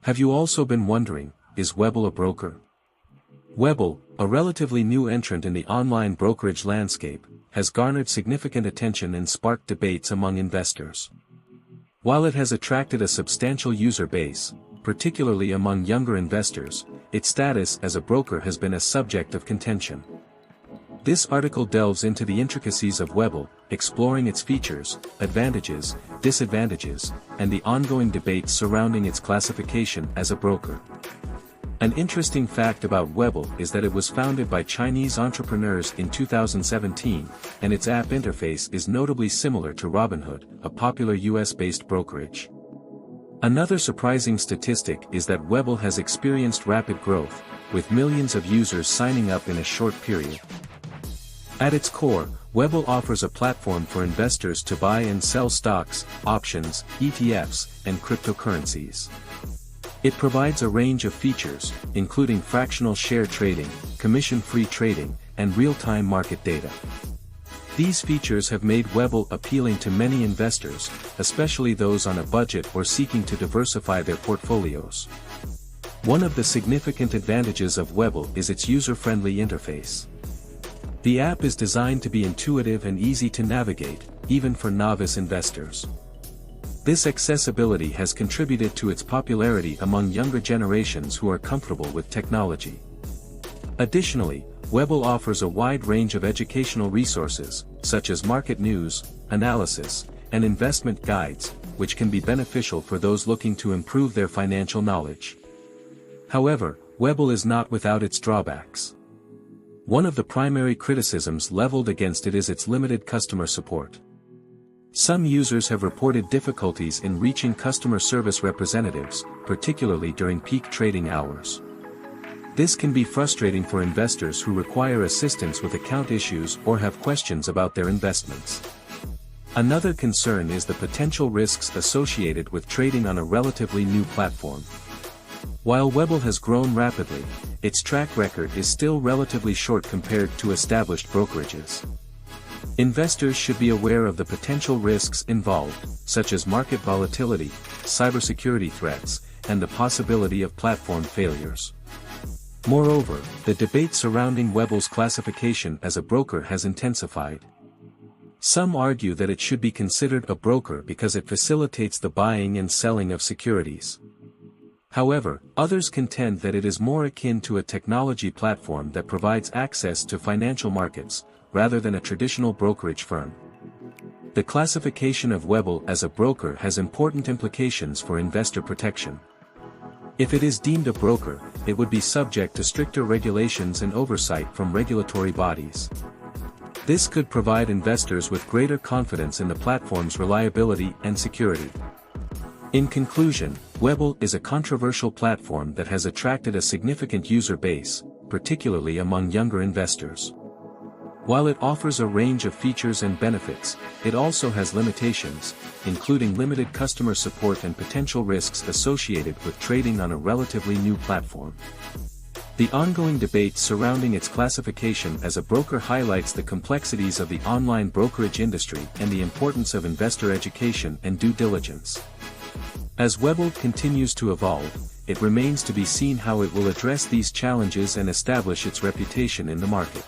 Have you also been wondering, is Webull a broker? Webull, a relatively new entrant in the online brokerage landscape, has garnered significant attention and sparked debates among investors. While it has attracted a substantial user base, particularly among younger investors, its status as a broker has been a subject of contention. This article delves into the intricacies of Webull, exploring its features, advantages, disadvantages, and the ongoing debates surrounding its classification as a broker. An interesting fact about Webull is that it was founded by Chinese entrepreneurs in 2017, and its app interface is notably similar to Robinhood, a popular US-based brokerage. Another surprising statistic is that Webull has experienced rapid growth, with millions of users signing up in a short period. At its core, Webull offers a platform for investors to buy and sell stocks, options, ETFs, and cryptocurrencies. It provides a range of features, including fractional share trading, commission-free trading, and real-time market data. These features have made Webull appealing to many investors, especially those on a budget or seeking to diversify their portfolios. One of the significant advantages of Webull is its user-friendly interface. The app is designed to be intuitive and easy to navigate, even for novice investors. This accessibility has contributed to its popularity among younger generations who are comfortable with technology. Additionally, Webull offers a wide range of educational resources, such as market news, analysis, and investment guides, which can be beneficial for those looking to improve their financial knowledge. However, Webull is not without its drawbacks. One of the primary criticisms leveled against it is its limited customer support. Some users have reported difficulties in reaching customer service representatives, particularly during peak trading hours. This can be frustrating for investors who require assistance with account issues or have questions about their investments. Another concern is the potential risks associated with trading on a relatively new platform. While Webull has grown rapidly, its track record is still relatively short compared to established brokerages. Investors should be aware of the potential risks involved, such as market volatility, cybersecurity threats, and the possibility of platform failures. Moreover, the debate surrounding Webull's classification as a broker has intensified. Some argue that it should be considered a broker because it facilitates the buying and selling of securities. However, others contend that it is more akin to a technology platform that provides access to financial markets, rather than a traditional brokerage firm. The classification of Webull as a broker has important implications for investor protection. If it is deemed a broker, it would be subject to stricter regulations and oversight from regulatory bodies. This could provide investors with greater confidence in the platform's reliability and security. In conclusion, Webull is a controversial platform that has attracted a significant user base, particularly among younger investors. While it offers a range of features and benefits, it also has limitations, including limited customer support and potential risks associated with trading on a relatively new platform. The ongoing debate surrounding its classification as a broker highlights the complexities of the online brokerage industry and the importance of investor education and due diligence. As Webull continues to evolve, it remains to be seen how it will address these challenges and establish its reputation in the market.